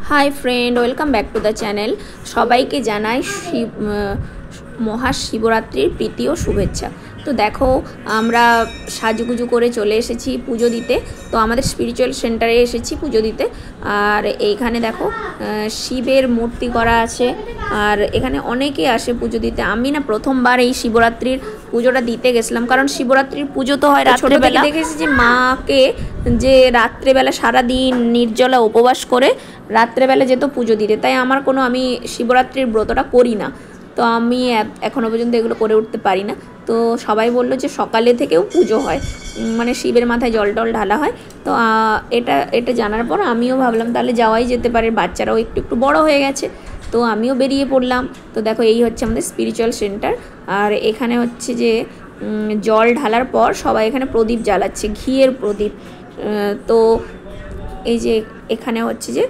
High friend welcome back to the channel सबाइके जानाई महाशिवरात्रिर प्रीति और शुभेच्छा। तो देखो आमरा साजुगुजु करे चले एसेछि पुजो दिते। तो आमादेर स्पिरिचुअल सेंटारे एसेछि पुजो दिते और एइखाने देखो शिवेर मूर्ति करा आछे और एखाने अनेके आसे पुजो दिते। आमी ना प्रथमबार एइ शिवरात्रिर पुजोटा दिते गेছিলাম कारण शिवरात्रिर पुजो तो हय रात्रिबेला। देखेछि जे माके जे रात्रिबेला सारा दिन निर्जला उपवास करे रात्रिबेला जेत पुजो दिते, ताई आमार कोनो आमी शिवरात्रिर ब्रतटा करी ना। तो आमी एखोनो पर्यन्त एगुलो करे उठते पारी ना। तो सबाई बोललो जे सकाले थेकेও पुजो हय, माने शिवेर माथाय जल टल ढाला हय। तो এটা জানার পর আমিও ভাবলাম তাহলে যাওয়াই যেতে পারে, বাচ্চারাও একটু একটু বড় হয়ে গেছে। তো আমিও বেরিয়ে পড়লাম। তো দেখো এই হচ্ছে আমাদের স্পিরিচুয়াল সেন্টার আর এখানে হচ্ছে যে জল ঢালার পর সবাই এখানে প্রদীপ জ্বালাচ্ছে, ঘিয়ের প্রদীপ। তো এই যে এখানে হচ্ছে যে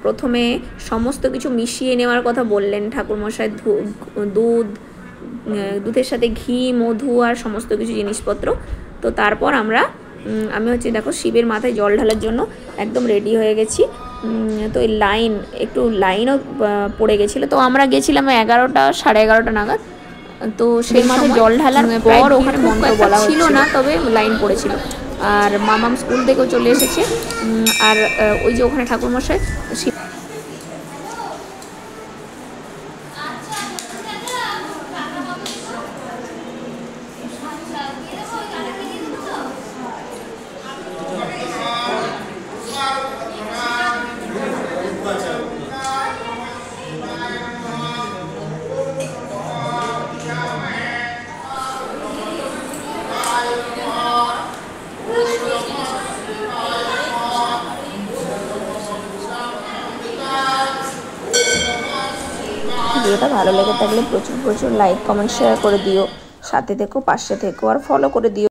প্রথমে সমস্ত কিছু মিশিয়ে নেওয়ার কথা বললেন ঠাকুরমশাই, দুধের সাথে ঘি মধু আর সমস্ত কিছু জিনিসপত্র। তো তারপর আমি হচ্ছে দেখো শিবের মাথায় জল ঢালার জন্য একদম রেডি হয়ে গেছি। তো এই একটু লাইনও পড়ে গেছিলো। তো আমরা গেছিলাম 11টা সাড়ে 11টা নাগাদ। তো সেই মাথায় জল ঢালার পর ওখানে মন্ত্র বলা ছিল না, তবে লাইন পড়েছিল। আর মামাম স্কুল থেকেও চলে এসেছে। আর ওই যে ওখানে ঠাকুরমশাই ভিডিওটা ভালো লেগে থাকলে প্রচুর প্রচুর লাইক কমেন্ট শেয়ার করে দিও, সাথে থেকো, পাশে থেকো আর ফলো করে দিও।